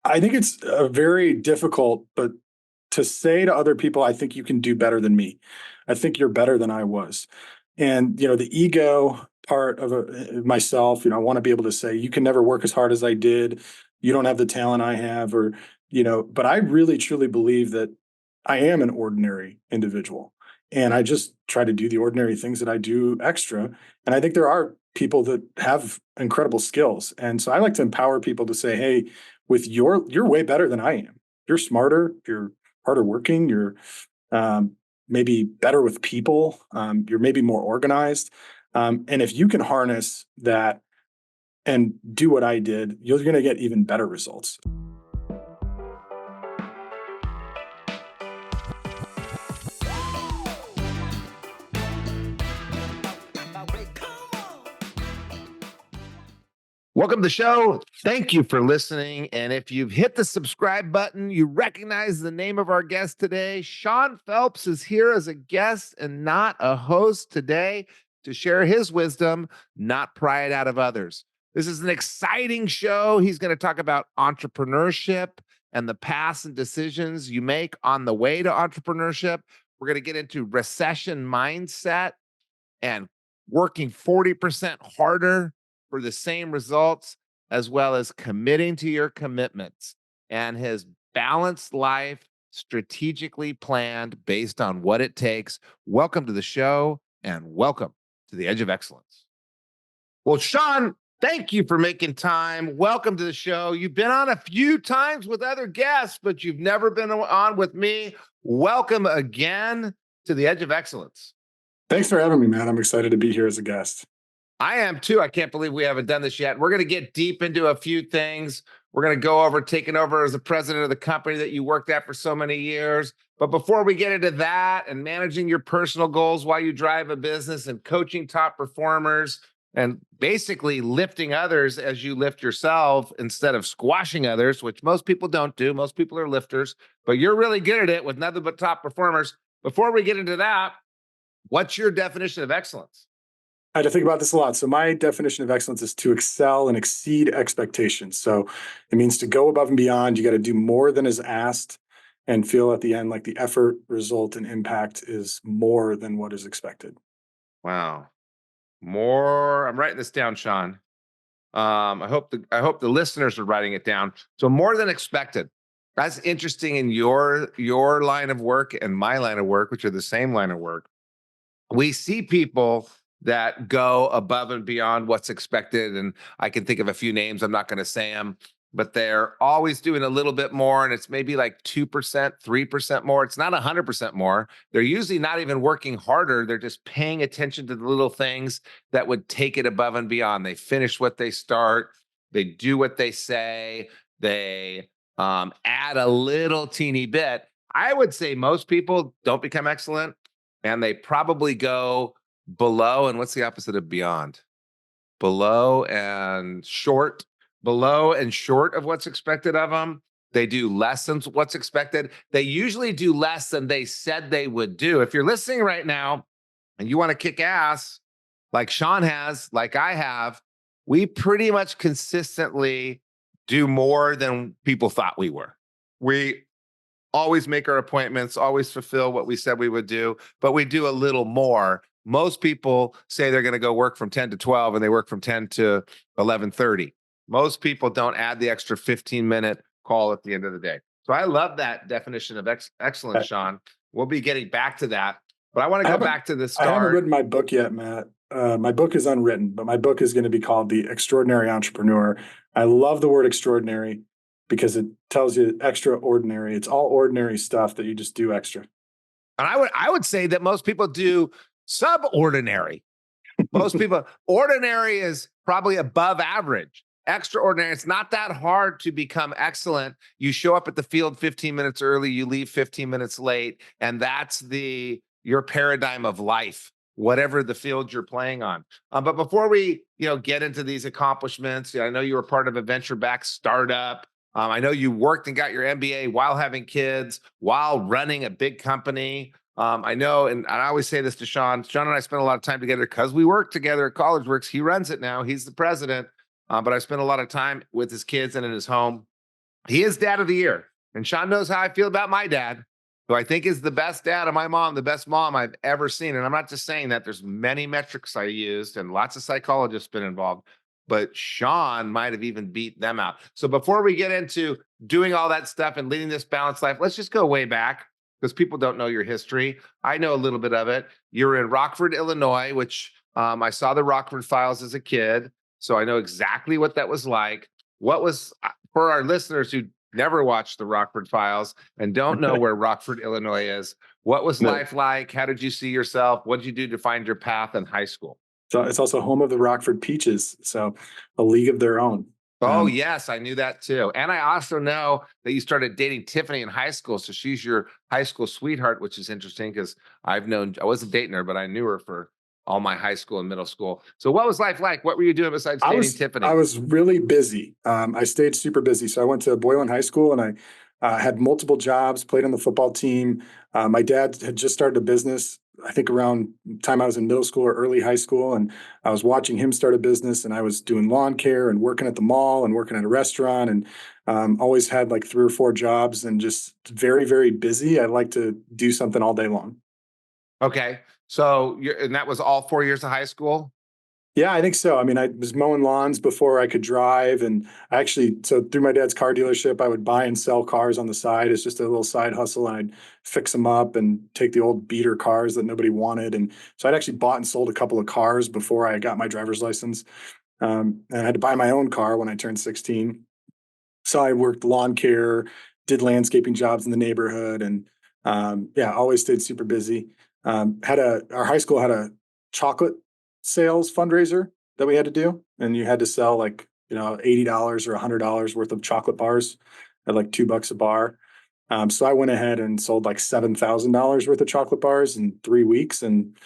I think it's very difficult, but to say to other people, I think you can do better than me. I think you're better than I was. And, the ego part of myself, I want to be able to say, you can never work as hard as I did. You don't have the talent I have, but I really truly believe that I am an ordinary individual. And I just try to do the ordinary things that I do extra. And I think there are people that have incredible skills. And so I like to empower people to say, hey, you're way better than I am. You're smarter, you're harder working, you're maybe better with people, you're maybe more organized. And if you can harness that and do what I did, you're going to get even better results. Welcome to the show. Thank you for listening. And if you've hit the subscribe button, you recognize the name of our guest today. Sean Phelps is here as a guest and not a host today to share his wisdom, not pry it out of others. This is an exciting show. He's going to talk about entrepreneurship and the paths and decisions you make on the way to entrepreneurship. We're going to get into recession mindset and working 40% harder for the same results, as well as committing to your commitments, and his balanced life strategically planned based on what it takes. Welcome to the show and welcome to the Edge of Excellence. Well, Sean, thank you for making time. Welcome to the show. You've been on a few times with other guests, but you've never been on with me. Welcome again to the Edge of Excellence. Thanks for having me, man. I'm excited to be here as a guest. I am too. I can't believe we haven't done this yet. We're going to get deep into a few things. We're going to go over taking over as the president of the company that you worked at for so many years. But before we get into that and managing your personal goals while you drive a business and coaching top performers and basically lifting others as you lift yourself instead of squashing others, which most people don't do. Most people are lifters, but you're really good at it with nothing but top performers. Before we get into that, what's your definition of excellence? I had to think about this a lot. So my definition of excellence is to excel and exceed expectations. So it means to go above and beyond. You got to do more than is asked and feel at the end like the effort, result, and impact is more than what is expected. Wow. More. I'm writing this down, Sean. I hope the listeners are writing it down. So more than expected. That's interesting in your line of work and my line of work, which are the same line of work. We see people that go above and beyond what's expected. And I can think of a few names. I'm not going to say them, but they're always doing a little bit more. And it's maybe like 2%, 3% more. It's not 100% more. They're usually not even working harder. They're just paying attention to the little things that would take it above and beyond. They finish what they start. They do what they say. They add a little teeny bit. I would say most people don't become excellent, and they probably go below. And what's the opposite of beyond? Below and short of what's expected of them. They do less than what's expected. They usually do less than they said they would do. If you're listening right now and you want to kick ass like Sean has, like I have, we pretty much consistently do more than people thought we were. We always make our appointments, always fulfill what we said we would do, but we do a little more. Most people say they're going to go work from 10 to 12 and they work from 10 to 11:30. Most people don't add the extra 15-minute call at the end of the day. So I love that definition of excellence, Sean. We'll be getting back to that, but I want to go back to the start. I haven't written my book yet, Matt. My book is unwritten, but my book is going to be called The Extraordinary Entrepreneur. I love the word extraordinary because it tells you extraordinary. It's all ordinary stuff that you just do extra. And I would say that most people do subordinary. Most people, ordinary is probably above average. Extraordinary, it's not that hard to become excellent. You show up at the field 15 minutes early, you leave 15 minutes late, and that's your paradigm of life, whatever the field you're playing on. But before we get into these accomplishments, I know you were part of a venture-backed startup. I know you worked and got your MBA while having kids, while running a big company. I know, and I always say this to Sean. Sean and I spent a lot of time together because we work together at College Works. He runs it now. He's the president. But I spent a lot of time with his kids and in his home. He is dad of the year. And Sean knows how I feel about my dad, who I think is the best dad of my mom, the best mom I've ever seen. And I'm not just saying that. There's many metrics I used and lots of psychologists been involved, but Sean might have even beat them out. So before we get into doing all that stuff and leading this balanced life, let's just go way back because people don't know your history. I know a little bit of it. You're in Rockford, Illinois, which I saw the Rockford Files as a kid. So I know exactly what that was like. What was, for our listeners who never watched the Rockford Files and don't know where Rockford, Illinois is, what was No. life like? How did you see yourself? What did you do to find your path in high school? So it's also home of the Rockford Peaches, so a league of their own. Oh, Um, yes, I knew that too. And I also know that you started dating Tiffany in high school. So she's your high school sweetheart, which is interesting because I wasn't dating her, but I knew her for all my high school and middle school. So what was life like? What were you doing besides dating I Tiffany? was really busy. I stayed super busy. So I went to Boylan High School and I had multiple jobs, played on the football team. My dad had just started a business, I think around the time I was in middle school or early high school. And I was watching him start a business and I was doing lawn care and working at the mall and working at a restaurant and always had like 3 or 4 jobs and just very, very busy. I like to do something all day long. Okay. So and that was all 4 years of high school? Yeah, I think so. I mean, I was mowing lawns before I could drive. And actually, so through my dad's car dealership, I would buy and sell cars on the side as just a little side hustle. And I'd fix them up and take the old beater cars that nobody wanted. And so I'd actually bought and sold a couple of cars before I got my driver's license. And I had to buy my own car when I turned 16. So I worked lawn care, did landscaping jobs in the neighborhood, and yeah, always stayed super busy. Our high school had a chocolate sales fundraiser that we had to do, and you had to sell like $80 or $100 worth of chocolate bars at like $2 a bar. So I went ahead and sold like $7,000 worth of chocolate bars in 3 weeks, and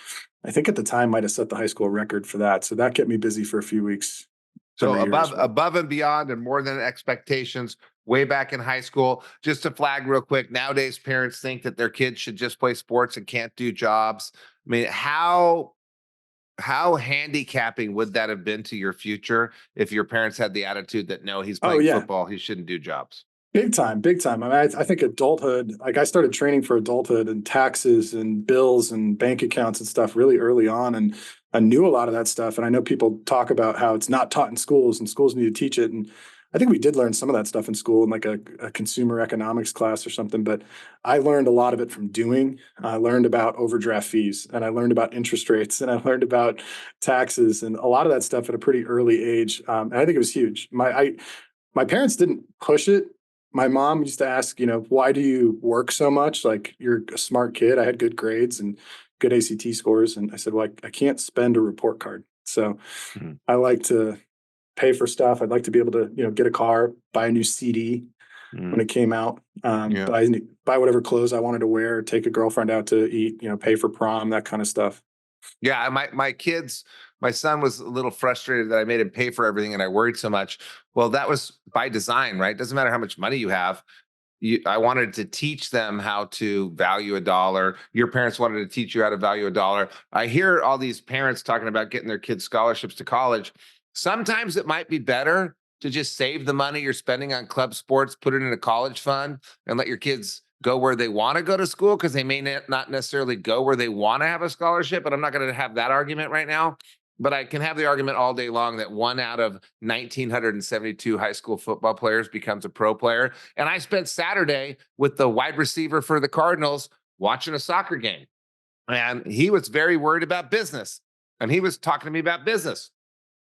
I think at the time might have set the high school record for that. So that kept me busy for a few weeks So every year as well. above and beyond and more than expectations way back in high school. Just to flag real quick, nowadays parents think that their kids should just play sports and can't do jobs. I mean, how handicapping would that have been to your future if your parents had the attitude that no, he's Oh playing yeah, football, he shouldn't do jobs? big time, big time. I mean, I think adulthood, like I started training for adulthood and taxes and bills and bank accounts and stuff really early on. And I knew a lot of that stuff. And I know people talk about how it's not taught in schools and schools need to teach it. And I think we did learn some of that stuff in school in like a consumer economics class or something. But I learned a lot of it from doing. I learned about overdraft fees and I learned about interest rates and I learned about taxes and a lot of that stuff at a pretty early age. And I think it was huge. My parents didn't push it. My mom used to ask, why do you work so much? Like, you're a smart kid. I had good grades and good ACT scores. And I said, well, I can't spend a report card. So Mhm. I like to pay for stuff. I'd like to be able to, get a car, buy a new CD when Mhm. it came out, Yeah. buy whatever clothes I wanted to wear, take a girlfriend out to eat, pay for prom, that kind of stuff. Yeah, my son was a little frustrated that I made him pay for everything and I worried so much. Well, that was by design, right? Doesn't matter how much money you have. I wanted to teach them how to value a dollar. Your parents wanted to teach you how to value a dollar. I hear all these parents talking about getting their kids scholarships to college. Sometimes it might be better to just save the money you're spending on club sports, put it in a college fund, and let your kids go where they want to go to school because they may not necessarily go where they want to have a scholarship. But I'm not going to have that argument right now. But I can have the argument all day long that one out of 1,972 high school football players becomes a pro player. And I spent Saturday with the wide receiver for the Cardinals watching a soccer game. And he was very worried about business. And he was talking to me about business.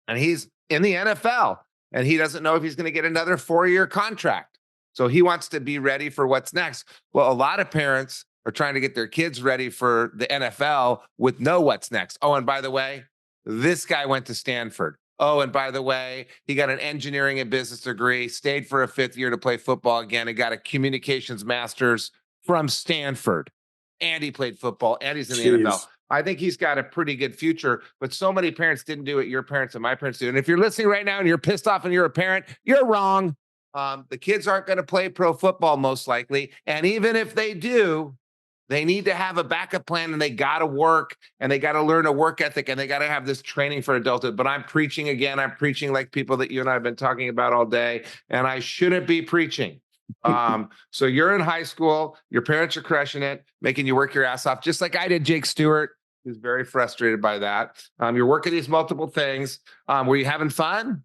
And he's in the NFL and he doesn't know if he's going to get another 4-year contract. So he wants to be ready for what's next. Well, a lot of parents are trying to get their kids ready for the NFL with no what's next. Oh, and by the way, this guy went to Stanford. Oh, and by the way, he got an engineering and business degree, stayed for a 5th year to play football again, and got a communications master's from Stanford. And he played football, and he's in the NFL. Jeez. I think he's got a pretty good future, but so many parents didn't do what your parents and my parents do. And if you're listening right now and you're pissed off and you're a parent, you're wrong. The kids aren't going to play pro football most likely. And even if they do, they need to have a backup plan and they got to work and they got to learn a work ethic and they got to have this training for adulthood. But I'm preaching again. I'm preaching like people that you and I have been talking about all day. And I shouldn't be preaching. So you're in high school, your parents are crushing it, making you work your ass off, just like I did, Jake Stewart. Who's very frustrated by that. You're working these multiple things. Were you having fun?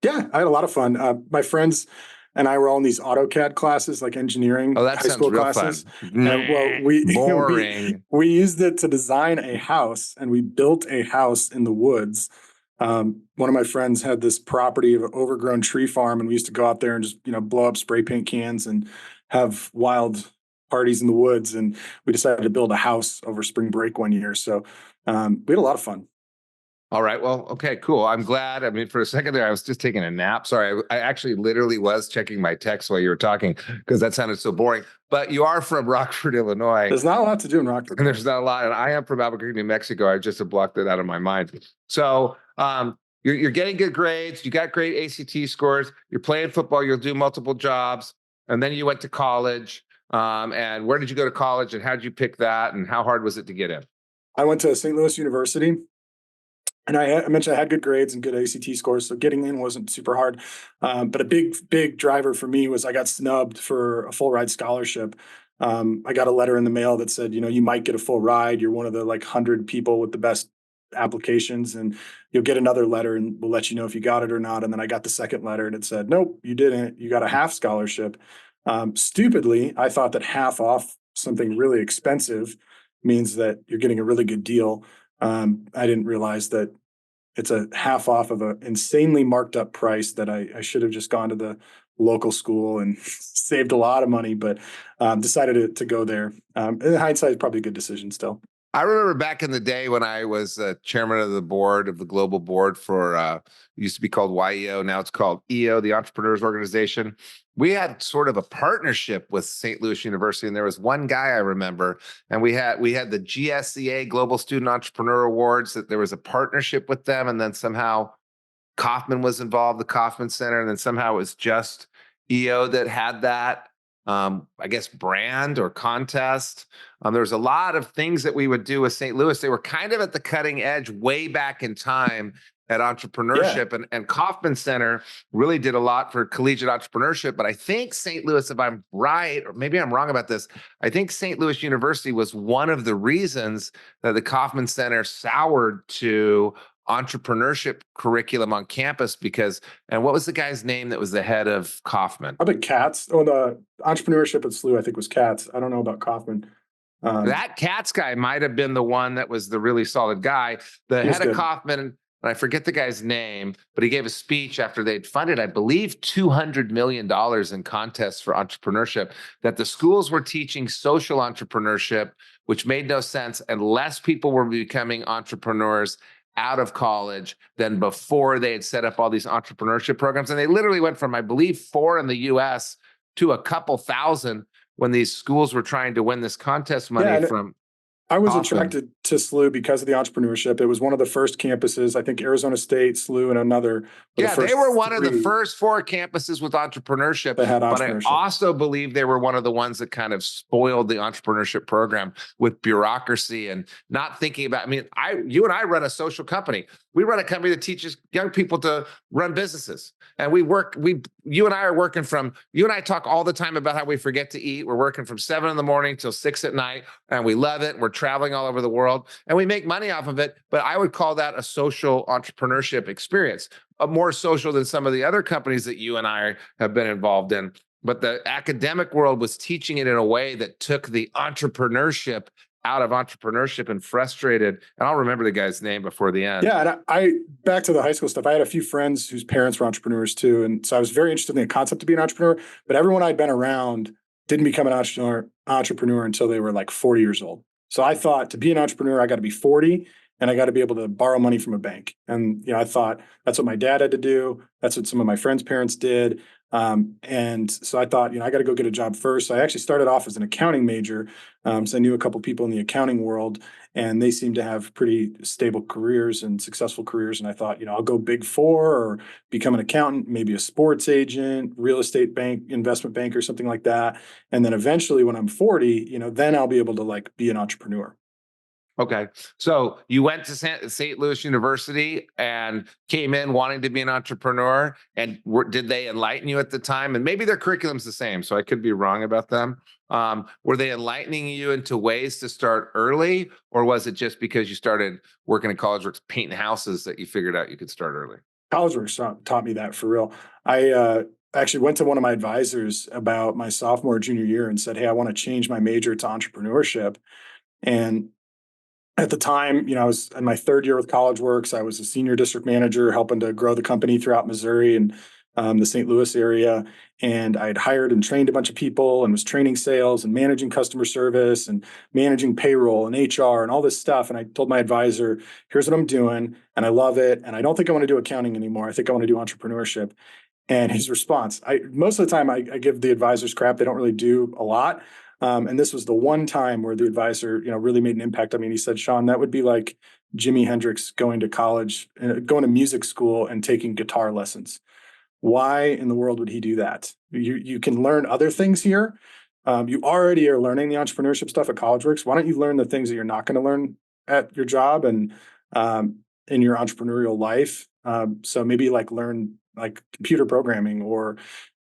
Yeah, I had a lot of fun. My friends and I were all in these AutoCAD classes, like Oh, engineering that high sounds school real classes. fun. And well, Nah, we we boring. we used it to design a house, and we built a house in the woods. One of my friends had this property of an overgrown tree farm, and we used to go out there and just blow up spray paint cans and have wild parties in the woods. And we decided to build a house over spring break one year. So we had a lot of fun. All right. Well, okay, cool. I'm glad. I mean, for a second there, I was just taking a nap. Sorry. I actually literally was checking my text while you were talking because that sounded so boring. But you are from Rockford, Illinois, There's not a lot to do in Rockford. and there's not a lot. And I am from Albuquerque, New Mexico. I just have blocked it out of my mind. So you're getting good grades. You got great ACT scores. You're playing football. You'll do multiple jobs. And then you went to college. And where did you go to college and how did you pick that? And how hard was it to get in? I went to St. Louis University. And I mentioned I had good grades and good ACT scores, so getting in wasn't super hard. But a big driver for me was I got snubbed for a full ride scholarship. I got a letter in the mail that said, you might get a full ride. You're one of the like 100 people with the best applications, and you'll get another letter, and we'll let you know if you got it or not. And then I got the second letter, and it said, nope, you didn't. You got a half scholarship. Stupidly, I thought that half off something really expensive means that you're getting a really good deal. I didn't realize that it's a half off of an insanely marked up price that I should have just gone to the local school and saved a lot of money, but decided to go there. In hindsight, it's probably a good decision still. I remember back in the day when I was chairman of the board of the global board for it used to be called YEO, now it's called EO, the Entrepreneurs Organization. We had sort of a partnership with St. Louis University, and there was one guy I remember, and we had the GSEA Global Student Entrepreneur Awards. That there was a partnership with them, and then somehow Kauffman was involved, the Kauffman Center, and then somehow it was just EO that had that. I guess brand or contest. There was a lot of things that we would do with St. Louis. They were kind of at the cutting edge way back in time at Yeah. entrepreneurship, and Kauffman Center really did a lot for collegiate entrepreneurship. But I think St. Louis, if I'm right, or maybe I'm wrong about this, I think St. Louis University was one of the reasons that the Kauffman Center soured to entrepreneurship curriculum on campus because, and what was the guy's name that was the head of Kauffman? Probably Katz. Oh, the entrepreneurship at SLU, I think, was Katz. I don't know about Kaufman. That Katz guy might have been the one that was the really solid guy. The He was head of good. Kauffman, and I forget the guy's name, but he gave a speech after they'd funded, I believe, $200 million in contests for entrepreneurship, that the schools were teaching social entrepreneurship, which made no sense, and less people were becoming entrepreneurs out of college than before they had set up all these entrepreneurship programs. And they literally went from, I believe, 4 in the US to a couple thousand when these schools were trying to win this contest Yeah, money and from I was Kauffman. attracted to SLU because of the entrepreneurship. It was one of the first campuses. I think Arizona State, SLU, and another were the Yeah, they first were one of the three first 4 campuses with entrepreneurship, that had but I entrepreneurship. also believe they were one of the ones that kind of spoiled the entrepreneurship program with bureaucracy and not thinking about. I mean, you and I run a social company. We run a company that teaches young people to run businesses, and you and I are working from. You and I talk all the time about how we forget to eat. We're working from 7 in the morning till 6 at night, and we love it. We're traveling all over the world, and we make money off of it. But I would call that a social entrepreneurship experience, more social than some of the other companies that you and I have been involved in. But the academic world was teaching it in a way that took the entrepreneurship out of entrepreneurship and frustrated. And I'll remember the guy's name before the end. Yeah, and I back to the high school stuff. I had a few friends whose parents were entrepreneurs too, and so I was very interested in the concept to be an entrepreneur. But everyone I'd been around didn't become an entrepreneur until they were like 40 years old. So I thought to be an entrepreneur, I got to be 40 and I got to be able to borrow money from a bank. And I thought that's what my dad had to do. That's what some of my friends' parents did. And so I thought, I got to go get a job first. So I actually started off as an accounting major. So I knew a couple people in the accounting world, and they seemed to have pretty stable careers and successful careers. And I thought, I'll go big four or become an accountant, maybe a sports agent, real estate bank, investment bank, or something like that. And then eventually when I'm 40, then I'll be able to like be an entrepreneur. Okay. So you went to St. Louis University and came in wanting to be an entrepreneur. And did they enlighten you at the time? And maybe their curriculum's the same, so I could be wrong about them. Were they enlightening you into ways to start early? Or was it just because you started working at College Works painting houses that you figured out you could start early? College work taught me that for real. I actually went to one of my advisors about my sophomore junior year and said, "Hey, I want to change my major to entrepreneurship." And at the time, I was in my third year with College Works. I was a senior district manager helping to grow the company throughout Missouri and the St. Louis area. And I had hired and trained a bunch of people and was training sales and managing customer service and managing payroll and HR and all this stuff. And I told my advisor, here's what I'm doing. And I love it. And I don't think I want to do accounting anymore. I think I want to do entrepreneurship. And his response, most of the time I give the advisors crap. They don't really do a lot. And this was the one time where the advisor, really made an impact. I mean, he said, Sean, that would be like Jimi Hendrix going to college, going to music school and taking guitar lessons. Why in the world would he do that? You can learn other things here. You already are learning the entrepreneurship stuff at College Works. Why don't you learn the things that you're not going to learn at your job and in your entrepreneurial life? So maybe like learn like computer programming or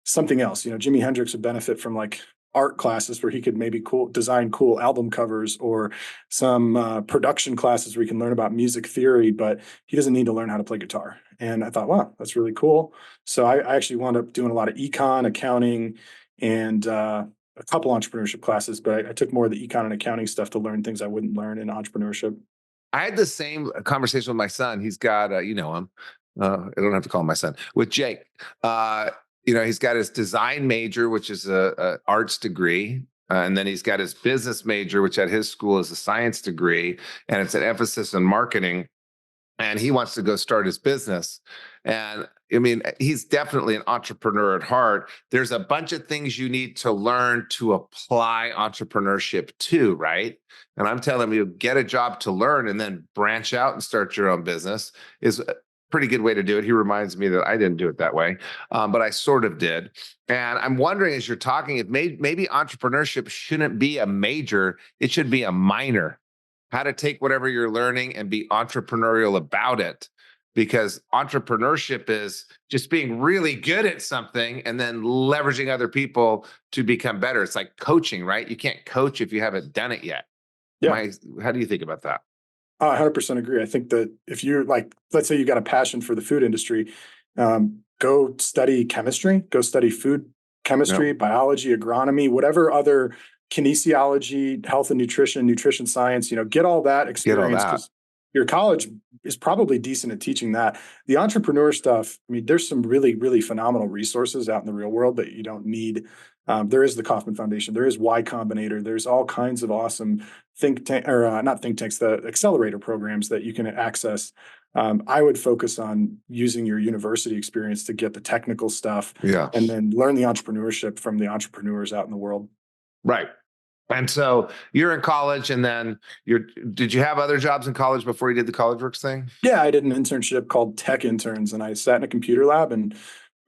something else. Jimi Hendrix would benefit from like art classes where he could maybe design cool album covers or some production classes where he can learn about music theory, but he doesn't need to learn how to play guitar. And I thought, wow, that's really cool. So I actually wound up doing a lot of econ, accounting, and a couple entrepreneurship classes, but I took more of the econ and accounting stuff to learn things I wouldn't learn in entrepreneurship. I had the same conversation with my son. He's got, you know him. I don't have to call him my son. With Jake, he's got his design major, which is a arts degree, and then he's got his business major, which at his school is a science degree, and it's an emphasis on marketing. And he wants to go start his business. And I mean, he's definitely an entrepreneur at heart. There's a bunch of things you need to learn to apply entrepreneurship to, right? And I'm telling you, get a job to learn and then branch out and start your own business is a pretty good way to do it. He reminds me that I didn't do it that way, but I sort of did. And I'm wondering, as you're talking, if maybe entrepreneurship shouldn't be a major, it should be a minor. How to take whatever you're learning and be entrepreneurial about it, because entrepreneurship is just being really good at something and then leveraging other people to become better. It's like coaching, right? You can't coach if you haven't done it yet. Yeah, How do you think about that? I 100% agree. I think that if you're like, let's say you got a passion for the food industry, go study chemistry, go study food Yep. chemistry, biology, agronomy, whatever other kinesiology, health and nutrition science, get all that Get all experience that. because your college is probably decent at teaching that. The entrepreneur stuff, I mean, there's some really, really phenomenal resources out in the real world that you don't need. There is the Kauffman Foundation, there is Y Combinator, there's all kinds of awesome think tank or not think tanks, the accelerator programs that you can access. I would focus on using your university experience to get the technical stuff Yeah. and then learn the entrepreneurship from the entrepreneurs out in the world. Right. And so you're in college and then did you have other jobs in college before you did the College Works thing? Yeah, I did an internship called Tech Interns, and I sat in a computer lab and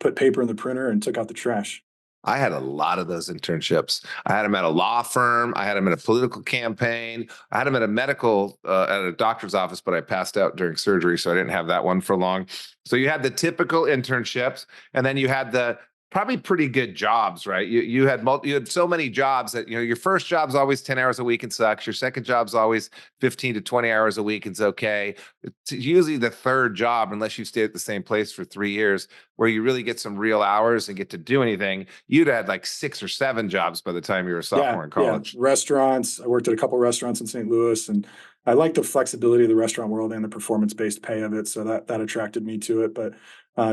put paper in the printer and took out the trash. I had a lot of those internships. I had them at a law firm. I had them in a political campaign. I had them at a at a doctor's office, but I passed out during surgery, so I didn't have that one for long. So you had the typical internships, and then you had the probably pretty good jobs, right? You had so many jobs that your first job's always 10 hours a week and sucks. Your second job's always 15 to 20 hours a week and it's okay. It's usually the third job, unless you stay at the same place for 3 years, where you really get some real hours and get to do anything. You'd had like 6 or 7 jobs by the time you were a Yeah, sophomore in yeah. college. Restaurants. I worked at a couple restaurants in St. Louis, and I like the flexibility of the restaurant world and the performance-based pay of it. So that attracted me to it. But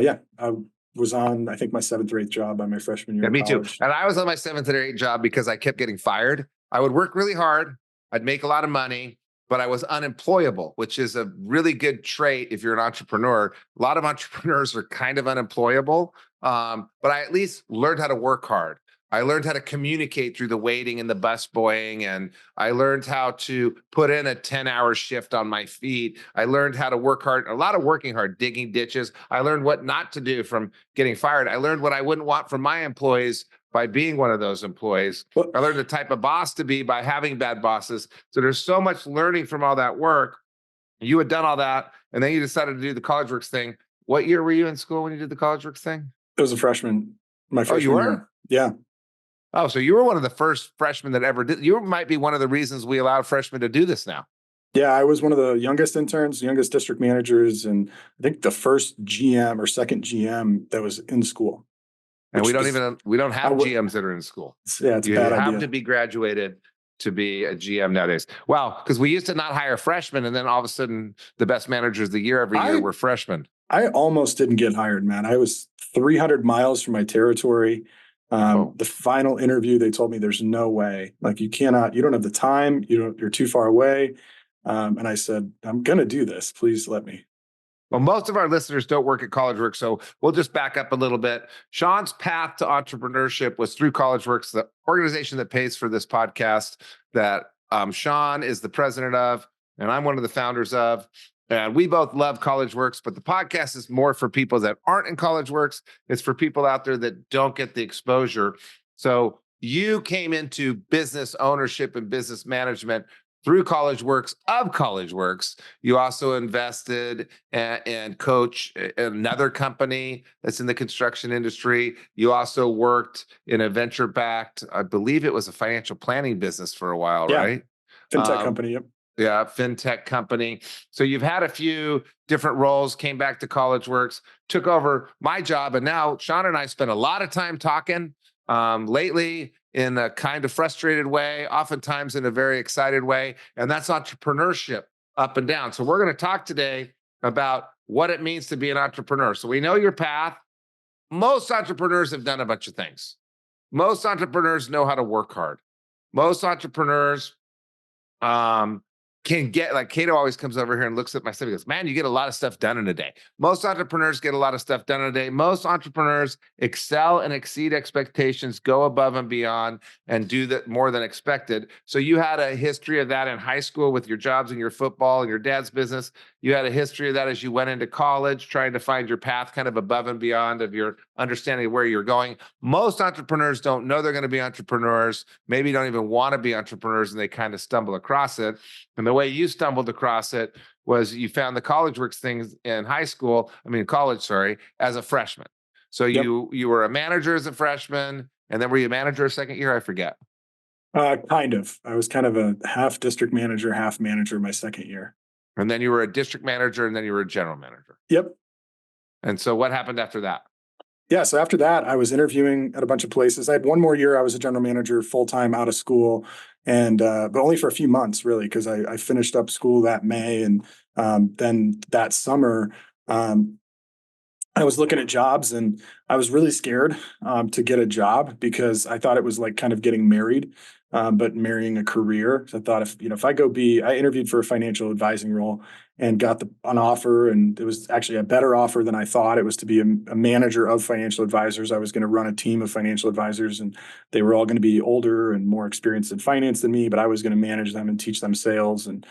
yeah, I was on, I think, my seventh or eighth job by my freshman year Yeah, of me too. college. And I was on my seventh or eighth job because I kept getting fired. I would work really hard. I'd make a lot of money, but I was unemployable, which is a really good trait if you're an entrepreneur. A lot of entrepreneurs are kind of unemployable, but I at least learned how to work hard. I learned how to communicate through the waiting and the busboying, and I learned how to put in a 10-hour shift on my feet. I learned how to work hard, a lot of working hard, digging ditches. I learned what not to do from getting fired. I learned what I wouldn't want from my employees by being one of those employees. Well, I learned the type of boss to be by having bad bosses. So there's so much learning from all that work. You had done all that, and then you decided to do the CollegeWorks thing. What year were you in school when you did the CollegeWorks thing? it was a freshman, my Oh, you freshman were? year. Yeah. Oh, so you were one of the first freshmen that ever did. You might be one of the reasons we allow freshmen to do this now. Yeah, I was one of the youngest interns, youngest district managers, and I think the first GM or second GM that was in school, And which is we don't I have would GMs that are in school. yeah, it's a You bad have idea. to be graduated to be a GM nowadays. Well, because we used to not hire freshmen, and then all of a sudden, the best managers of the year every year I were freshmen. I almost didn't get hired, man. I was 300 miles from my territory. Oh, The final interview, they told me there's no way. Like you cannot, you don't have the time. You're too far away. And I said, I'm gonna do this. Please let me. well, most of our listeners don't work at CollegeWorks, so we'll just back up a little bit. Sean's path to entrepreneurship was through CollegeWorks, the organization that pays for this podcast that Sean is the president of, and I'm one of the founders of. And we both love CollegeWorks, but the podcast is more for people that aren't in CollegeWorks. It's for people out there that don't get the exposure. So you came into business ownership and business management through CollegeWorks of CollegeWorks. You also invested and coach another company that's in the construction industry. You also worked in a venture-backed, I believe it was a financial planning business for a while, Yeah, right? fintech company. Yep. Yeah, fintech company. So you've had a few different roles, came back to CollegeWorks, took over my job, and now Sean and I spend a lot of time talking lately in a kind of frustrated way, oftentimes in a very excited way, and that's entrepreneurship up and down. So we're going to talk today about what it means to be an entrepreneur. So we know your path. Most entrepreneurs have done a bunch of things. Most entrepreneurs know how to work hard. Most entrepreneurs can get, like Cato always comes over here and looks at my stuff. He goes, man, you get a lot of stuff done in a day. Most entrepreneurs get a lot of stuff done in a day. Most entrepreneurs excel and exceed expectations, go above and beyond, and do that more than expected. So you had a history of that in high school with your jobs and your football and your dad's business. You had a history of that as you went into college, trying to find your path kind of above and beyond of your understanding of where you're going. Most entrepreneurs don't know they're going to be entrepreneurs, maybe don't even want to be entrepreneurs, and they kind of stumble across it. And the way you stumbled across it was you found the CollegeWorks things in college, sorry, as a freshman. So Yep. you were a manager as a freshman, and then were you a manager a second year? I forget. Kind of. I was kind of a half district manager, half manager my second year. And then you were a district manager, and then you were a general manager. Yep. And so what happened after that? Yeah. So after that, I was interviewing at a bunch of places. I had one more year. I was a general manager full time out of school, and but only for a few months, really, because I finished up school that May, and then that summer, I was looking at jobs, and I was really scared to get a job because I thought it was like kind of getting married, but marrying a career. So I thought if I I interviewed for a financial advising role and got an offer, and it was actually a better offer than I thought. It was to be a manager of financial advisors. I was going to run a team of financial advisors, and they were all going to be older and more experienced in finance than me, but I was going to manage them and teach them sales and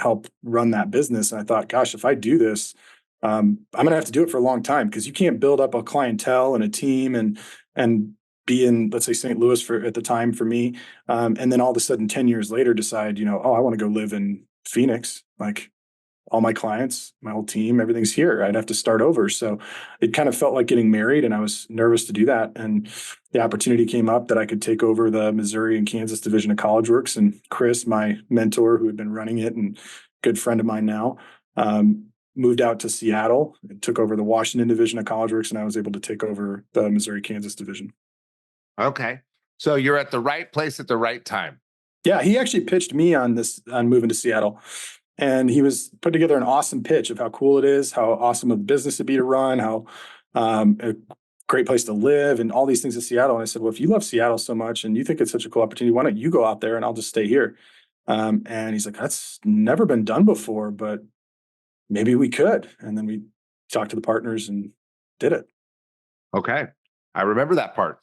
help run that business. And I thought, gosh, if I do this, I'm going to have to do it for a long time because you can't build up a clientele and a team and be in, let's say, St. Louis for at the time for me, and then all of a sudden 10 years later decide, oh, I want to go live in Phoenix. Like all my clients, my whole team, everything's here. I'd have to start over. So it kind of felt like getting married, and I was nervous to do that. And the opportunity came up that I could take over the Missouri and Kansas division of CollegeWorks. And Chris, my mentor, who had been running it and good friend of mine now, moved out to Seattle and took over the Washington division of CollegeWorks, and I was able to take over the Missouri Kansas division. Okay. So you're at the right place at the right time. Yeah, he actually pitched me on moving to Seattle. And he was put together an awesome pitch of how cool it is, how awesome of a business it'd be to run, how a great place to live, and all these things in Seattle. And I said, well, if you love Seattle so much and you think it's such a cool opportunity, why don't you go out there and I'll just stay here? And he's like, that's never been done before, but maybe we could. And then we talked to the partners and did it. Okay. I remember that part.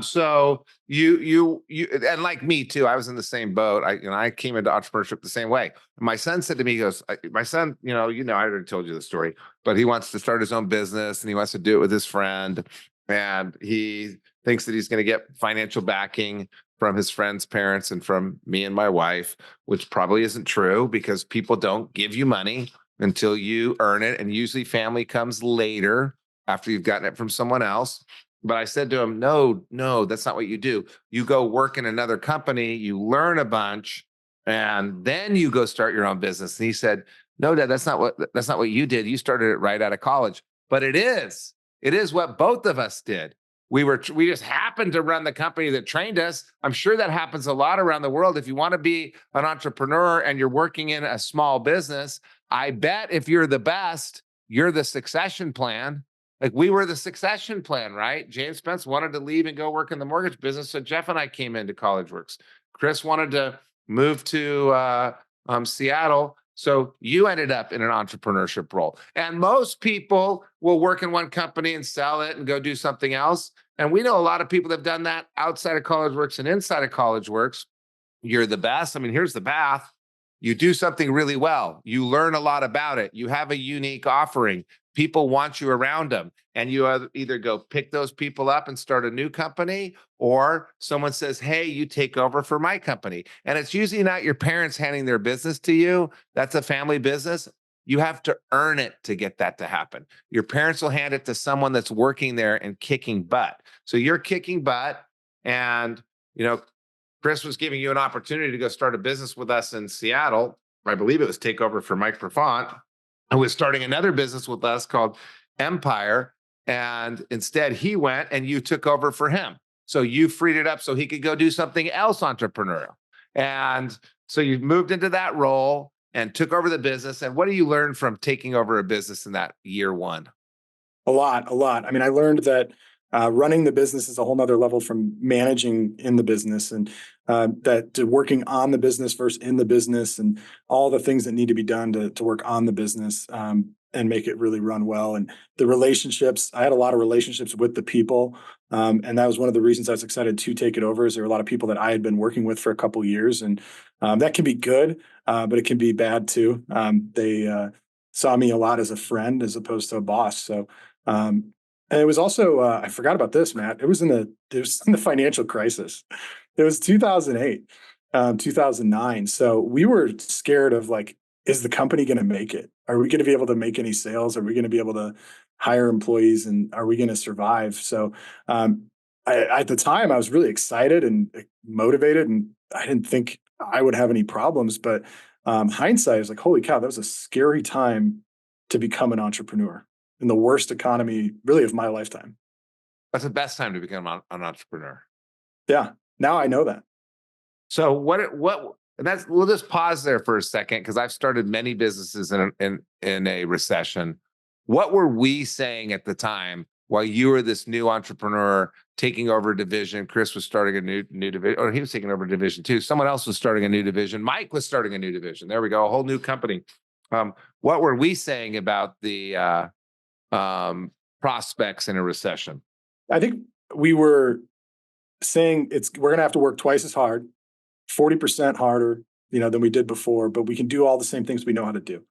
So you and like me too, I was in the same boat. I came into entrepreneurship the same way. My son said to me, he goes, my son, I already told you the story, but he wants to start his own business and he wants to do it with his friend. and he thinks that he's going to get financial backing from his friends' parents and from me and my wife, which probably isn't true because people don't give you money until you earn it. And usually family comes later after you've gotten it from someone else. But I said to him, no, no, that's not what you do. You go work in another company, you learn a bunch, and then you go start your own business. And he said, no, Dad, that's not what you did. You started it right out of college. But it is. It is what both of us did. We just happened to run the company that trained us. I'm sure that happens a lot around the world. If you want to be an entrepreneur and you're working in a small business, I bet if you're the best, you're the succession plan. Like we were the succession plan, right? James Spence wanted to leave and go work in the mortgage business. So Jeff and I came into College Works. Chris wanted to move to Seattle. So you ended up in an entrepreneurship role. And most people will work in one company and sell it and go do something else. And we know a lot of people that have done that outside of College Works and inside of College Works. You're the best. I mean, here's the path. You do something really well. You learn a lot about it. You have a unique offering. People want you around them. And you either go pick those people up and start a new company, or someone says, hey, you take over for my company. And it's usually not your parents handing their business to you. That's a family business. You have to earn it to get that to happen. Your parents will hand it to someone that's working there and kicking butt. So you're kicking butt, and Chris was giving you an opportunity to go start a business with us in Seattle. I believe it was takeover for Mike Perfont, who was starting another business with us called Empire. And instead, he went and you took over for him. So you freed it up so he could go do something else entrepreneurial. And so you moved into that role and took over the business. And what do you learn from taking over a business in that year one? A lot, a lot. I mean, I learned that running the business is a whole nother level from managing in the business, and that to working on the business versus in the business, and all the things that need to be done to work on the business and make it really run well. And the relationships, I had a lot of relationships with the people. And that was one of the reasons I was excited to take it over, is there were a lot of people that I had been working with for a couple of years. And that can be good, but it can be bad too. They saw me a lot as a friend as opposed to a boss. So and it was also I forgot about this, Matt. It was in the financial crisis. It was 2008, 2009. So we were scared of, like, is the company going to make it? Are we going to be able to make any sales? Are we going to be able to hire employees? And are we going to survive? So at the time, I was really excited and motivated, and I didn't think I would have any problems. But hindsight is like, holy cow, that was a scary time to become an entrepreneur in the worst economy, really, of my lifetime. That's the best time to become an entrepreneur. Yeah, now I know that. So and that's, we'll just pause there for a second, because I've started many businesses in a recession. What were we saying at the time while you were this new entrepreneur taking over a division? Chris was starting a new division, or he was taking over a division too. Someone else was starting a new division. Mike was starting a new division. There we go, a whole new company. What were we saying about the prospects in a recession? I think we were saying we're going to have to work twice as hard, 40% harder, than we did before, but we can do all the same things we know how to do.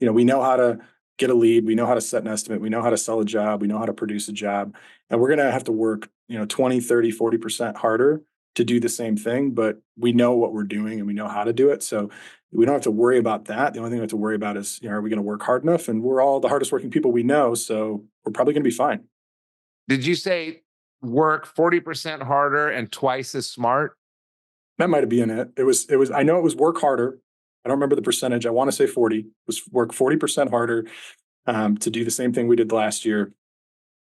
We know how to get a lead, we know how to set an estimate, we know how to sell a job, we know how to produce a job, and we're going to have to work, 20, 30, 40% harder to do the same thing, but we know what we're doing and we know how to do it. So we don't have to worry about that. The only thing we have to worry about is, are we going to work hard enough? And we're all the hardest working people we know, so we're probably going to be fine. Did you say work 40% harder and twice as smart? That might have been it. I know it was work harder. I don't remember the percentage. I want to say 40. It was work 40% harder to do the same thing we did last year,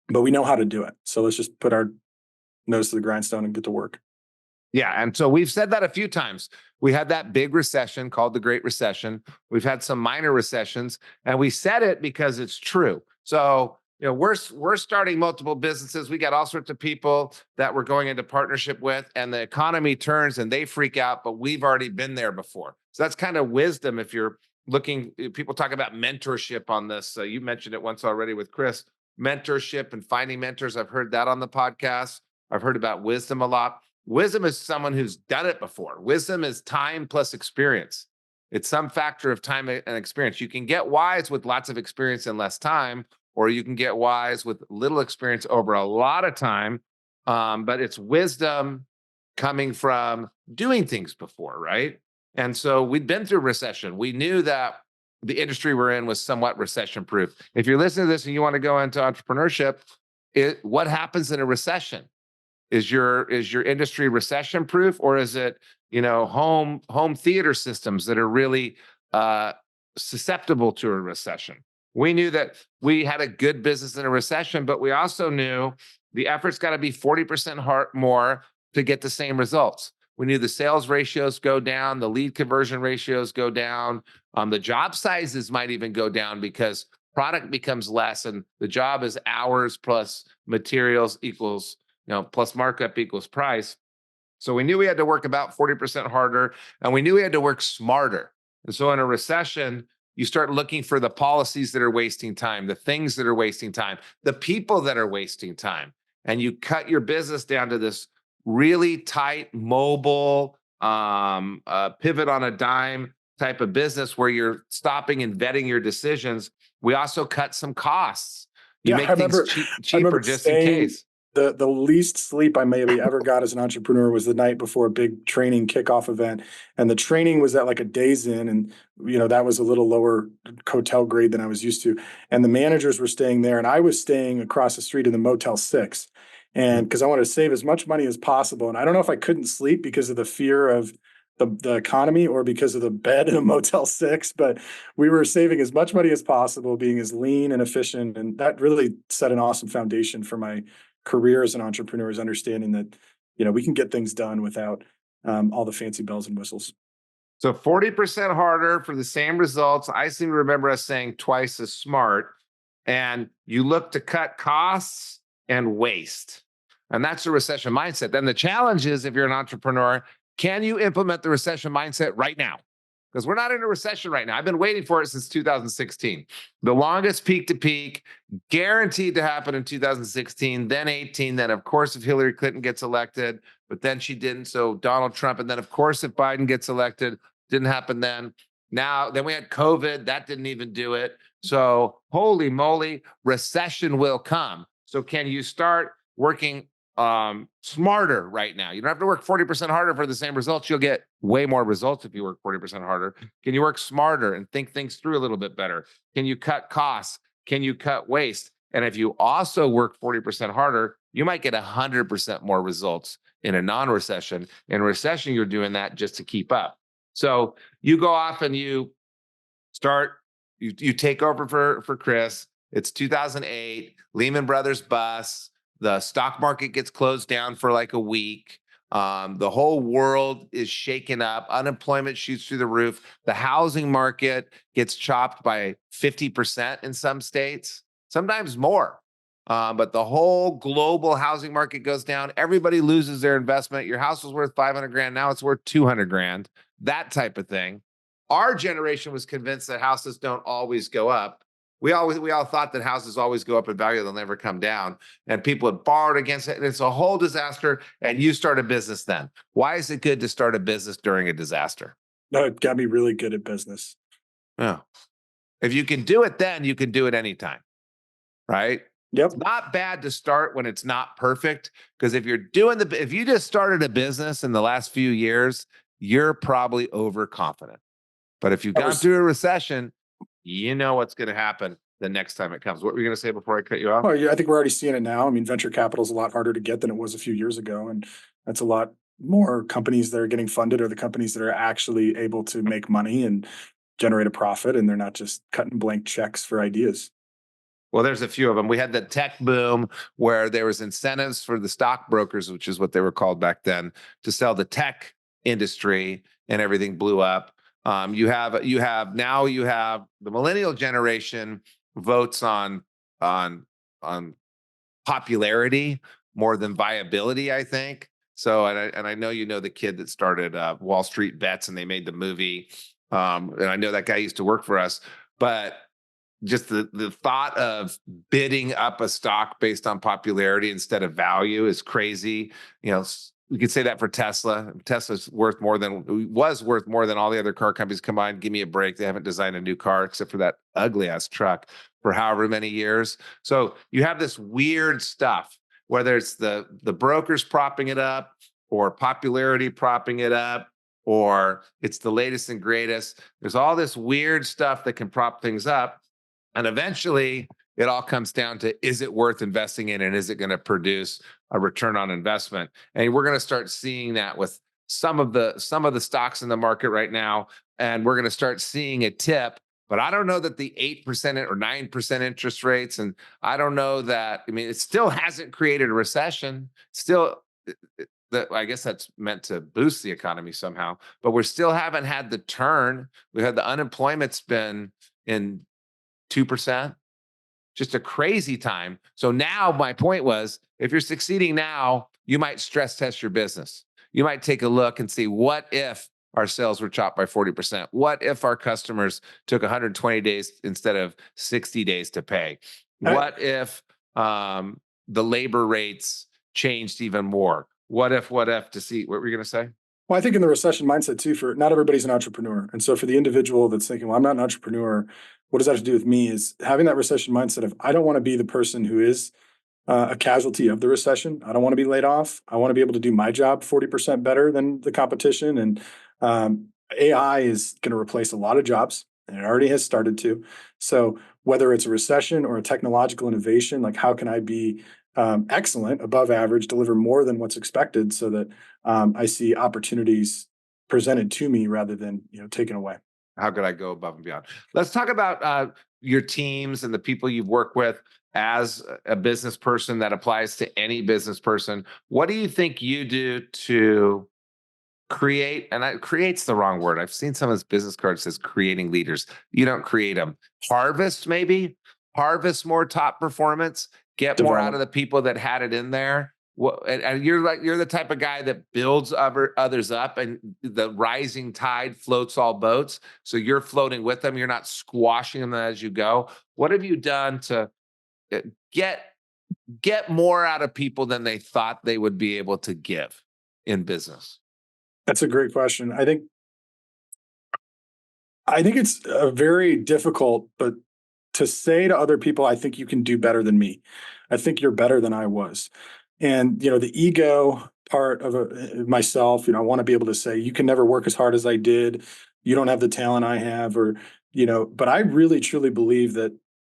but we know how to do it. So let's just put our nose to the grindstone and get to work. Yeah. And so we've said that a few times. We had that big recession called the Great Recession. We've had some minor recessions, and we said it because it's true. So, we're starting multiple businesses. We got all sorts of people that we're going into partnership with, and the economy turns and they freak out, but we've already been there before. So that's kind of wisdom. If you're looking, people talk about mentorship on this. You mentioned it once already with Chris, mentorship and finding mentors. I've heard that on the podcast. I've heard about wisdom a lot. Wisdom is someone who's done it before. Wisdom is time plus experience. It's some factor of time and experience. You can get wise with lots of experience and less time, or you can get wise with little experience over a lot of time. But it's wisdom coming from doing things before, right? And so we'd been through recession. We knew that the industry we're in was somewhat recession proof. If you're listening to this and you want to go into entrepreneurship, what happens in a recession? Is your industry recession proof, or is it, home theater systems that are really uh, susceptible to a recession? We knew that we had a good business in a recession, but we also knew the effort's got to be 40% more to get the same results. We knew the sales ratios go down, the lead conversion ratios go down, the job sizes might even go down because product becomes less, and the job is hours plus materials equals, plus markup equals price. So we knew we had to work about 40% harder, and we knew we had to work smarter. And so in a recession, you start looking for the policies that are wasting time, the things that are wasting time, the people that are wasting time. And you cut your business down to this really tight, mobile, pivot on a dime type of business where you're stopping and vetting your decisions. We also cut some costs. You Yeah, make things I cheaper remember just in saying case. the least sleep I maybe ever got as an entrepreneur was the night before a big training kickoff event. And the training was at like a Days Inn, and that was a little lower hotel grade than I was used to. And the managers were staying there, and I was staying across the street in the Motel 6. And because I wanted to save as much money as possible. And I don't know if I couldn't sleep because of the fear of the economy or because of the bed in a Motel 6, but we were saving as much money as possible, being as lean and efficient. And that really set an awesome foundation for my career as an entrepreneur, is understanding that, we can get things done without all the fancy bells and whistles. So 40% harder for the same results. I seem to remember us saying twice as smart. And you look to cut costs and waste. And that's the recession mindset. Then the challenge is, if you're an entrepreneur, can you implement the recession mindset right now? Because we're not in a recession right now. I've been waiting for it since 2016. The longest peak to peak, guaranteed to happen in 2016, then 18. Then, of course, if Hillary Clinton gets elected, but then she didn't. So Donald Trump. And then, of course, if Biden gets elected, didn't happen then. Then we had COVID. That didn't even do it. So holy moly, recession will come. So can you start working smarter right now? You don't have to work 40% harder for the same results. You'll get way more results if you work 40% harder. Can you work smarter and think things through a little bit better? Can you cut costs? Can you cut waste? And if you also work 40% harder, you might get 100% more results in a non-recession. In a recession, you're doing that just to keep up. So you go off and you take over for Chris. It's 2008, Lehman Brothers busts. The stock market gets closed down for like a week. The whole world is shaken up. Unemployment shoots through the roof. The housing market gets chopped by 50% in some states, sometimes more. But the whole global housing market goes down. Everybody loses their investment. Your house was worth 500 grand. Now it's worth 200 grand, that type of thing. Our generation was convinced that houses don't always go up. We all thought that houses always go up in value, they'll never come down. And people had borrowed against it. And it's a whole disaster. And you start a business then. Why is it good to start a business during a disaster? No, it got me really good at business. Oh. If you can do it then, you can do it anytime. Right? Yep. It's not bad to start when it's not perfect. Because if you just started a business in the last few years, you're probably overconfident. But if you've gone through a recession, you know what's going to happen the next time it comes. What were you going to say before I cut you off? Oh, yeah, I think we're already seeing it now. I mean, venture capital is a lot harder to get than it was a few years ago. And that's a lot more companies that are getting funded, or the companies that are actually able to make money and generate a profit. And they're not just cutting blank checks for ideas. Well, there's a few of them. We had the tech boom where there was incentives for the stockbrokers, which is what they were called back then, to sell the tech industry, and everything blew up. You have the millennial generation votes on on popularity more than viability, I think. So, and I know the kid that started Wall Street Bets, and they made the movie. And I know that guy used to work for us, but just the thought of bidding up a stock based on popularity instead of value is crazy. We could say that for Tesla. Tesla's was worth more than all the other car companies combined. Give me a break. They haven't designed a new car except for that ugly ass truck for however many years. So you have this weird stuff, whether it's the brokers propping it up or popularity propping it up, or it's the latest and greatest. There's all this weird stuff that can prop things up. And eventually it all comes down to, is it worth investing in, and is it going to produce a return on investment? And we're going to start seeing that with some of the stocks in the market right now. And we're going to start seeing a tip. But I don't know that the 8% or 9% interest rates, and I don't know that, I mean, it still hasn't created a recession. Still, I guess that's meant to boost the economy somehow, but we still haven't had the turn. We had the unemployment's been in 2%, just a crazy time. So now my point was, if you're succeeding now, you might stress test your business. You might take a look and see, what if our sales were chopped by 40%? What if our customers took 120 days instead of 60 days to pay? What if the labor rates changed even more? What if, to see, what were you going to say? Well, I think in the recession mindset too, for not everybody's an entrepreneur. And so for the individual that's thinking, well, I'm not an entrepreneur, what does that have to do with me? Is having that recession mindset of, I don't want to be the person who is a casualty of the recession. I don't want to be laid off. I want to be able to do my job 40% better than the competition. And AI is going to replace a lot of jobs, and it already has started to. So whether it's a recession or a technological innovation, like how can I be excellent, above average, deliver more than what's expected, so that I see opportunities presented to me rather than taken away. How could I go above and beyond? Let's talk about your teams and the people you've worked with as a business person. That applies to any business person. What do you think you do to create, and create's the wrong word. I've seen some of this business cards says creating leaders. You don't create them. Harvest, maybe harvest more top performance, get more out Develop. of the people that had it in there. And you're the type of guy that builds others up, and the rising tide floats all boats. So you're floating with them. You're not squashing them as you go. What have you done to get more out of people than they thought they would be able to give in business? That's a great question. I think it's very difficult, but to say to other people, I think you can do better than me. I think you're better than I was. And the ego part of myself, I want to be able to say, you can never work as hard as I did. You don't have the talent I have, or but I really truly believe that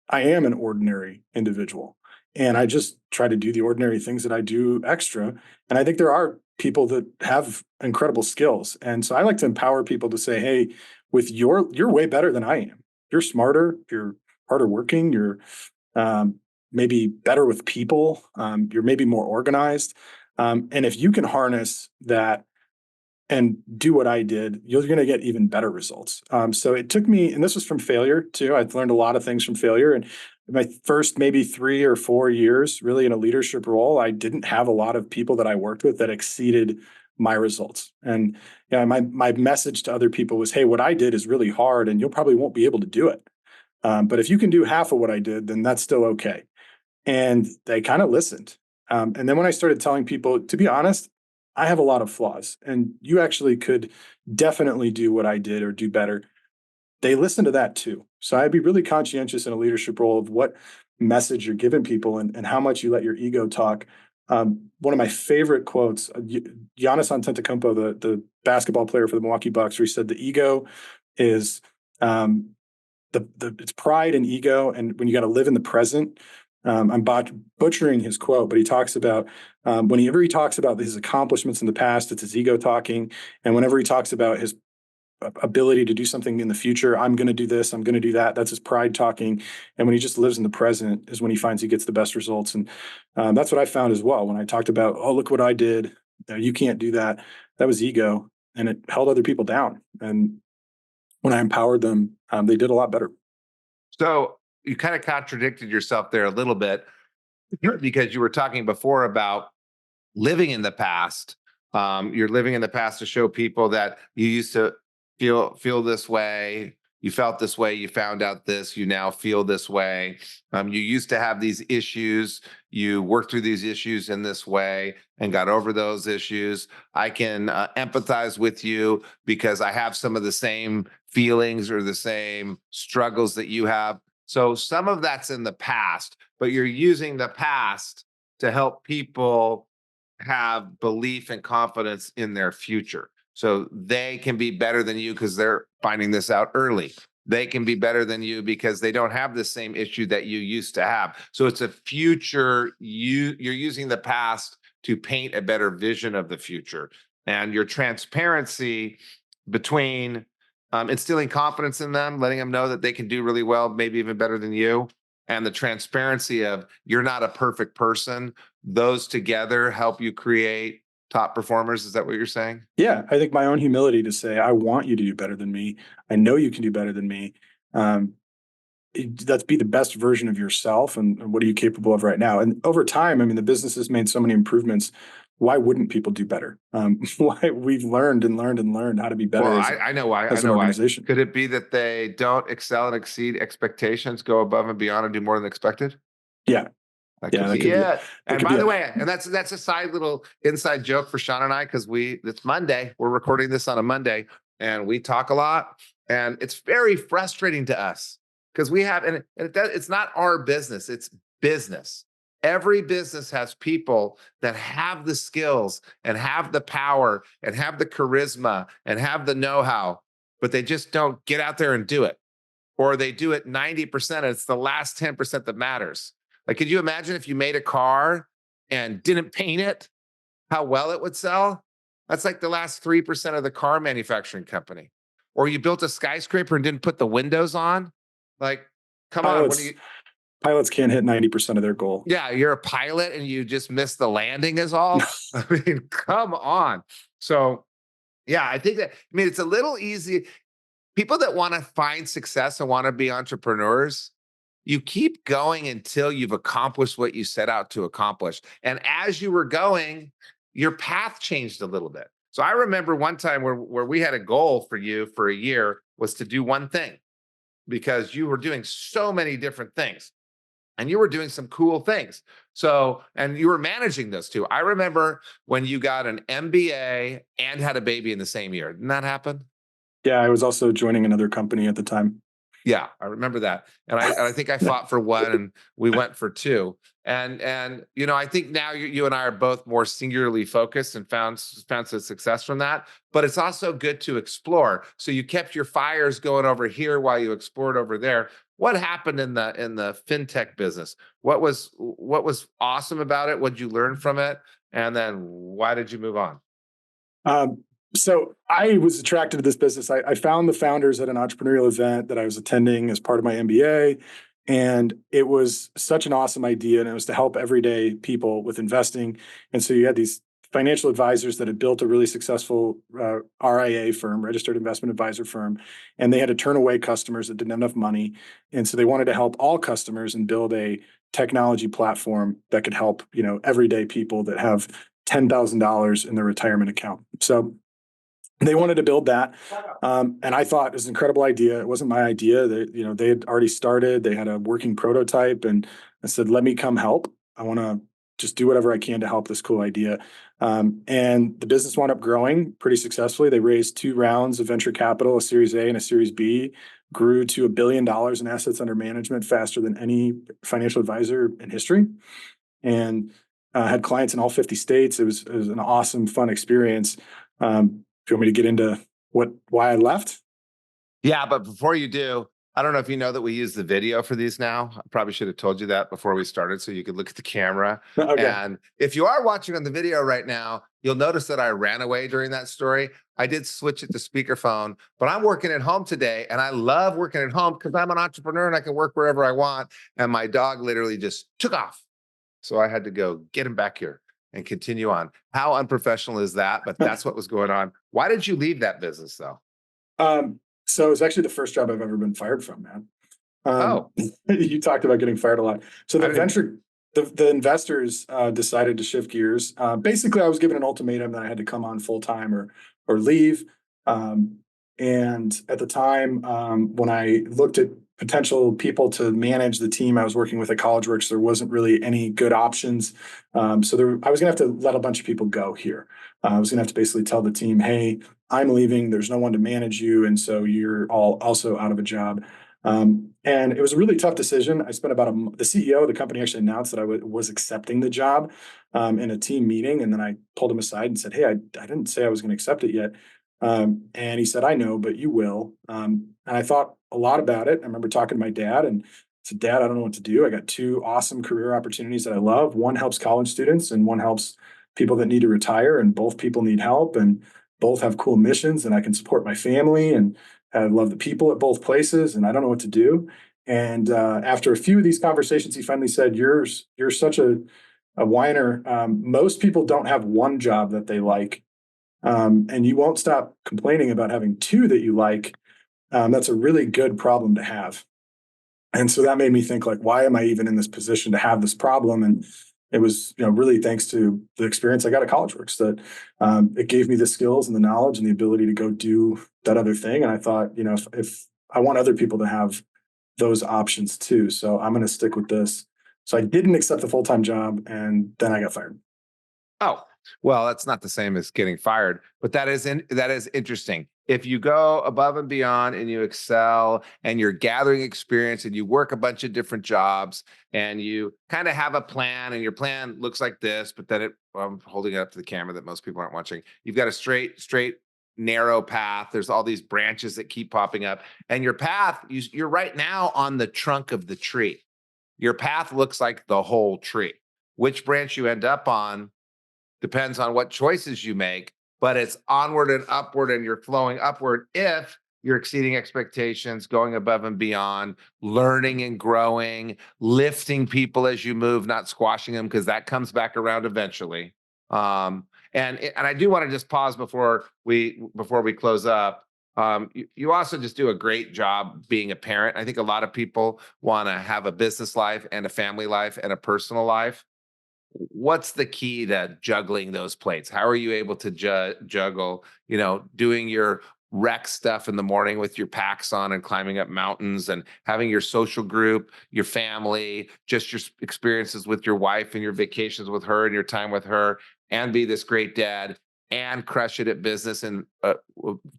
I am an ordinary individual, and I just try to do the ordinary things that I do extra. And I think there are people that have incredible skills, and so I like to empower people to say, hey, you're way better than I am. You're smarter. You're harder working. You're maybe better with people. You're maybe more organized. And if you can harness that and do what I did, you're going to get even better results. So it took me, and this was from failure too. I've learned a lot of things from failure. And my first maybe 3 or 4 years, really in a leadership role, I didn't have a lot of people that I worked with that exceeded my results. And my message to other people was, hey, what I did is really hard, and you'll probably won't be able to do it. But if you can do half of what I did, then that's still okay. And they kind of listened. And then when I started telling people, to be honest, I have a lot of flaws, and you actually could definitely do what I did or do better, they listen to that too. So I'd be really conscientious in a leadership role of what message you're giving people, and how much you let your ego talk. One of my favorite quotes, Giannis Antetokounmpo, the basketball player for the Milwaukee Bucks, where he said, the ego is it's pride and ego, and when you got to live in the present. I'm butchering his quote, but he talks about whenever he talks about his accomplishments in the past, it's his ego talking. And whenever he talks about his ability to do something in the future, I'm going to do this, I'm going to do that, that's his pride talking. And when he just lives in the present is when he finds he gets the best results. And that's what I found as well. When I talked about, oh, look what I did, you can't do that, that was ego, and it held other people down. And when I empowered them, they did a lot better. So you kind of contradicted yourself there a little bit, because you were talking before about living in the past. You're living in the past to show people that you used to feel this way. You felt this way, you found out this, you now feel this way. You used to have these issues, you worked through these issues in this way and got over those issues. I can empathize with you because I have some of the same feelings or the same struggles that you have. So some of that's in the past, but you're using the past to help people have belief and confidence in their future. So they can be better than you because they're finding this out early. They can be better than you because they don't have the same issue that you used to have. So it's a future, you're using the past to paint a better vision of the future. And your transparency between instilling confidence in them, letting them know that they can do really well, maybe even better than you, and the transparency of you're not a perfect person, those together help you create top performers. Is that what you're saying? Yeah, I think my own humility to say, I want you to do better than me. I know you can do better than me. Um, let's be the best version of yourself, and what are you capable of right now? And over time, I mean, the business has made so many improvements. Why wouldn't people do better? Why we've learned and learned and learned how to be Well, better I know why. I as an know why. organization. Could it be that they don't excel and exceed expectations, go above and beyond, and do more than expected? Yeah, That yeah, could be it. that And could be by the it. way, and that's a side little inside joke for Sean and I because it's Monday. We're recording this on a Monday, and we talk a lot, and it's very frustrating to us because we have, and it's not our business; it's business. Every business has people that have the skills and have the power and have the charisma and have the know-how, but they just don't get out there and do it, or they do it 90%. And it's the last 10% that matters. Like, could you imagine if you made a car and didn't paint it, how well it would sell? That's like the last 3% of the car manufacturing company. Or you built a skyscraper and didn't put the windows on. Like, come on, what do Pilots you? pilots can't hit 90% of their goal. Yeah, you're a pilot and you just missed the landing, is all. I mean, come on. So, yeah, I think that, I mean, it's a little easy. People that want to find success and want to be entrepreneurs, you keep going until you've accomplished what you set out to accomplish. And as you were going, your path changed a little bit. So I remember one time where we had a goal for you for a year was to do one thing because you were doing so many different things and you were doing some cool things. So, and you were managing those too. I remember when you got an MBA and had a baby in the same year. Didn't that happen? Yeah, I was also joining another company at the time. Yeah, I remember that. And I think I Yeah. fought for one and we went for two. And you know, I think now you and I are both more singularly focused and found some success from that. But it's also good to explore. So you kept your fires going over here while you explored over there. What happened in the fintech business? What was awesome about it? What did you learn from it? And then why did you move on? Um, so I was attracted to this business. I found the founders at an entrepreneurial event that I was attending as part of my MBA. And it was such an awesome idea. And it was to help everyday people with investing. And so you had these financial advisors that had built a really successful RIA firm, registered investment advisor firm, and they had to turn away customers that didn't have enough money. And so they wanted to help all customers and build a technology platform that could help, everyday people that have $10,000 in their retirement account. So they wanted to build that, and I thought it was an incredible idea. It wasn't my idea. They had already started. They had a working prototype, and I said, "Let me come help. I want to just do whatever I can to help this cool idea." And the business wound up growing pretty successfully. They raised 2 rounds of venture capital, a Series A and a Series B, grew to $1 billion in assets under management faster than any financial advisor in history, and had clients in all 50 states. It was an awesome, fun experience. Do you want me to get into why I left? Yeah, but before you do, I don't know if you know that we use the video for these now. I probably should have told you that before we started so you could look at the camera. Okay. And if you are watching on the video right now, you'll notice that I ran away during that story. I did switch it to speakerphone, but I'm working at home today and I love working at home because I'm an entrepreneur and I can work wherever I want. And my dog literally just took off. So I had to go get him back here and continue on. How unprofessional is that? But that's what was going on. Why did you leave that business though? So it was actually the first job I've ever been fired from, man. Oh, You talked about getting fired a lot. So I the didn't. venture, the investors decided to shift gears. Basically, I was given an ultimatum that I had to come on full time or leave. Um, And at the time, when I looked at potential people to manage the team I was working with at CollegeWorks, there wasn't really any good options. I was going to have to let a bunch of people go here. I was going to have to basically tell the team, hey, I'm leaving. There's no one to manage you. And so you're all also out of a job. And it was a really tough decision. I spent the CEO of the company actually announced that I was accepting the job in a team meeting. And then I pulled him aside and said, hey, I didn't say I was going to accept it yet. And he said, I know, but you will. And I thought a lot about it. I remember talking to my dad and said, Dad, I don't know what to do. I got two awesome career opportunities that I love. One helps college students and one helps people that need to retire. And both people need help and both have cool missions. And I can support my family and I love the people at both places. And I don't know what to do. And after a few of these conversations, he finally said, you're such a whiner. Most people don't have one job that they like, and you won't stop complaining about having two that you like. That's a really good problem to have. And so that made me think, like, why am I even in this position to have this problem? And it was, really thanks to the experience I got at CollegeWorks that it gave me the skills and the knowledge and the ability to go do that other thing. And I thought, if I want other people to have those options too, so I'm going to stick with this. So I didn't accept the full-time job, and then I got fired. Oh, well, that's not the same as getting fired, but that is interesting. If you go above and beyond and you excel and you're gathering experience and you work a bunch of different jobs and you kind of have a plan and your plan looks like this, but then I'm holding it up to the camera that most people aren't watching. You've got a straight, narrow path. There's all these branches that keep popping up, and your path, you're right now on the trunk of the tree. Your path looks like the whole tree. Which branch you end up on depends on what choices you make, but it's onward and upward, and you're flowing upward if you're exceeding expectations, going above and beyond, learning and growing, lifting people as you move, not squashing them, because that comes back around eventually. And I do want to just pause before we close up. You also just do a great job being a parent. I think a lot of people want to have a business life and a family life and a personal life. What's the key to juggling those plates? How are you able to juggle, doing your rec stuff in the morning with your packs on and climbing up mountains and having your social group, your family, just your experiences with your wife and your vacations with her and your time with her, and be this great dad and crush it at business and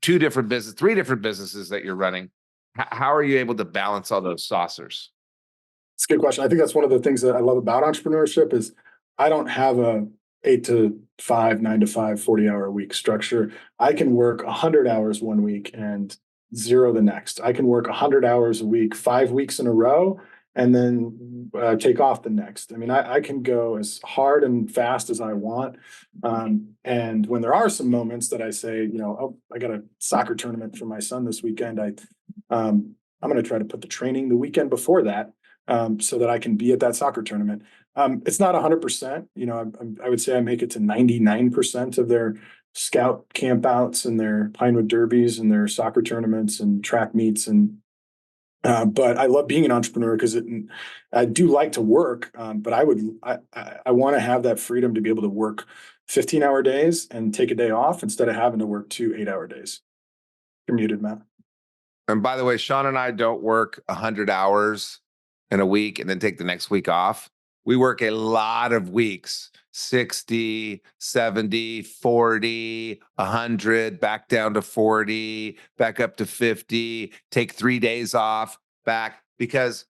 three different businesses that you're running? How are you able to balance all those saucers? It's a good question. I think that's one of the things that I love about entrepreneurship is I don't have a 8 to 5, 9 to 5, 40-hour a week structure. I can work 100 hours one week and zero the next. I can work 100 hours a week, 5 weeks in a row, and then take off the next. I mean, I can go as hard and fast as I want. And when there are some moments that I say, oh, I got a soccer tournament for my son this weekend, I'm going to try to put the training the weekend before that, so that I can be at that soccer tournament. It's not 100%. I would say I make it to 99% of their scout campouts and their Pinewood Derbies and their soccer tournaments and track meets. But I love being an entrepreneur because I do like to work, but I want to have that freedom to be able to work 15-hour days and take a day off instead of having to work 2 8-hour days. You're muted, Matt. And by the way, Sean and I don't work 100 hours in a week and then take the next week off. We work a lot of weeks, 60, 70, 40, 100, back down to 40, back up to 50, take 3 days off, back, because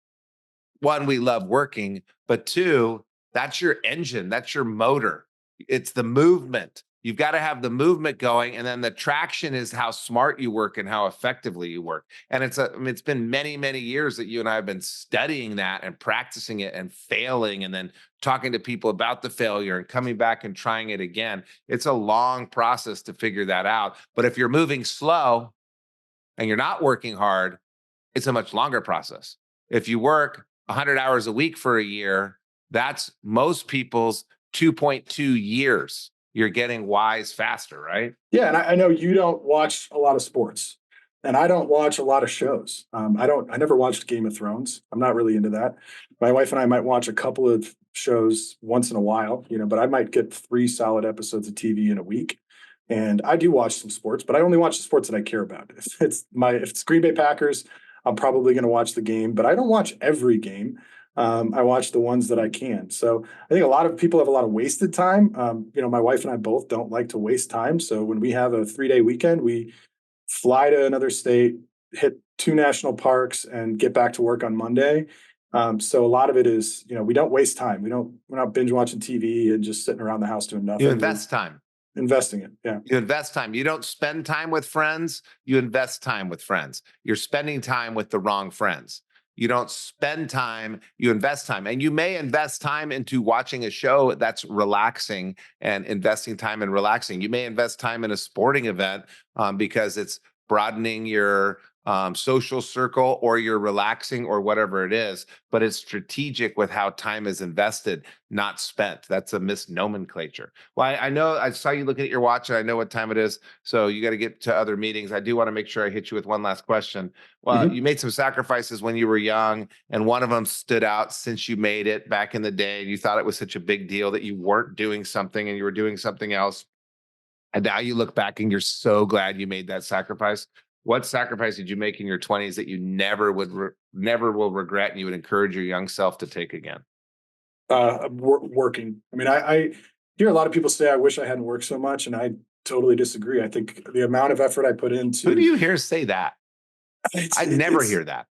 one, we love working, but two, that's your engine, that's your motor. It's the movement. You've got to have the movement going, and then the traction is how smart you work and how effectively you work. And it's been many, many years that you and I have been studying that and practicing it and failing, and then talking to people about the failure and coming back and trying it again. It's a long process to figure that out. But if you're moving slow and you're not working hard, it's a much longer process. If you work 100 hours a week for a year, that's most people's 2.2 years. You're getting wise faster, right? Yeah, and I know you don't watch a lot of sports, and I don't watch a lot of shows. I never watched Game of Thrones. I'm not really into that. My wife and I might watch a couple of shows once in a while, but I might get 3 solid episodes of TV in a week. And I do watch some sports, but I only watch the sports that I care about. If it's Green Bay Packers, I'm probably going to watch the game, but I don't watch every game. I watch the ones that I can. So I think a lot of people have a lot of wasted time. My wife and I both don't like to waste time. So when we have a 3-day weekend, we fly to another state, hit 2 national parks, and get back to work on Monday. So a lot of it is, we don't waste time. We're not binge watching TV and just sitting around the house doing You nothing. invest time. Investing it. Yeah. You invest time. You don't spend time with friends. You invest time with friends. You're spending time with the wrong friends. You don't spend time, you invest time. And you may invest time into watching a show that's relaxing and investing time in relaxing. You may invest time in a sporting event because it's broadening your social circle, or you're relaxing, or whatever it is. But it's strategic with how time is invested, not spent. That's a misnomenclature. Well, I know I saw you looking at your watch, and I know what time it is. So you got to get to other meetings. I do want to make sure I hit you with one last question. Well, Mhm. you made some sacrifices when you were young, and one of them stood out since you made it back in the day. And you thought it was such a big deal that you weren't doing something and you were doing something else. And now you look back and you're so glad you made that sacrifice. What sacrifice did you make in your 20s that you never will regret, and you would encourage your young self to take again? Working. I mean, I hear a lot of people say, I wish I hadn't worked so much. And I totally disagree. I think the amount of effort I put Who do into you hear say that? I never it's hear that.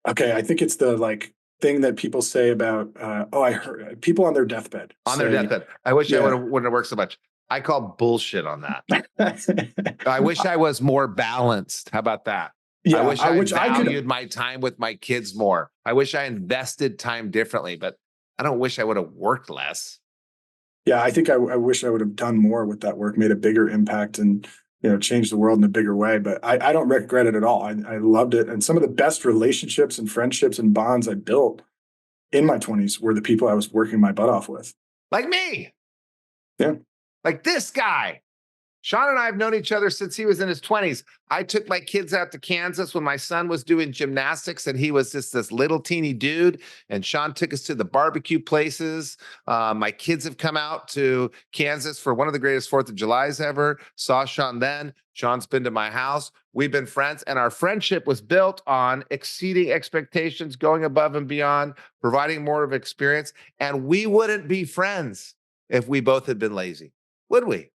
okay. I think it's the like thing that people say about, I heard people on their deathbed On their say, deathbed. I wish I yeah. wouldn't have worked so much. I call bullshit on that. I wish I was more balanced. How about that? I Yeah. wish I Which I valued could, my time with my kids more. I wish I invested time differently, but I don't wish I would have worked less. yeah, I think I wish I would have done more with that work, made a bigger impact, and changed the world in a bigger way. But I don't regret it at all. I loved it, and some of the best relationships and friendships and bonds I built in my 20s were the people I was working my butt off with. Like me, Yeah. like this guy. Sean and I have known each other since he was in his 20s. I took my kids out to Kansas when my son was doing gymnastics, and he was just this little teeny dude. And Sean took us to the barbecue places. My kids have come out to Kansas for one of the greatest 4th of Julys ever. Saw Sean then. Sean's been to my house. We've been friends, and our friendship was built on exceeding expectations, going above and beyond, providing more of experience. And we wouldn't be friends if we both had been lazy, would we?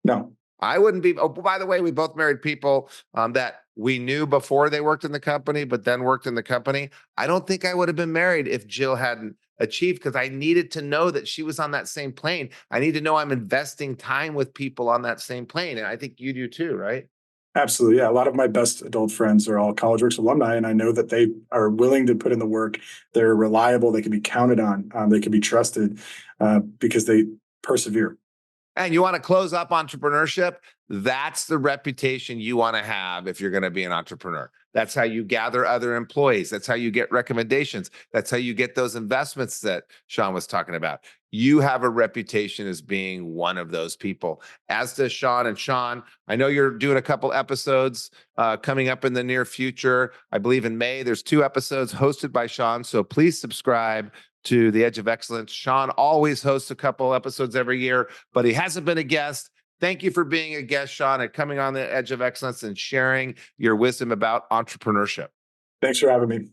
No. I wouldn't be. Oh, by the way, we both married people that we knew before they worked in the company, but then worked in the company. I don't think I would have been married if Jill hadn't achieved, because I needed to know that she was on that same plane. I need to know I'm investing time with people on that same plane. And I think you do too, right? Absolutely. Yeah. A lot of my best adult friends are all College Works alumni, and I know that they are willing to put in the work. They're reliable. They can be counted on. They can be trusted because they persevere. And you want to close up entrepreneurship? That's the reputation you want to have if you're going to be an entrepreneur. That's how you gather other employees. That's how you get recommendations. That's how you get those investments that Sean was talking about. You have a reputation as being one of those people, as does Sean. And Sean, I know you're doing a couple episodes coming up in the near future. I believe in May, there's 2 episodes hosted by Sean. So please subscribe to The Edge of Excellence. Sean always hosts a couple episodes every year, but he hasn't been a guest. Thank you for being a guest, Sean, and coming on The Edge of Excellence and sharing your wisdom about entrepreneurship. Thanks for having me.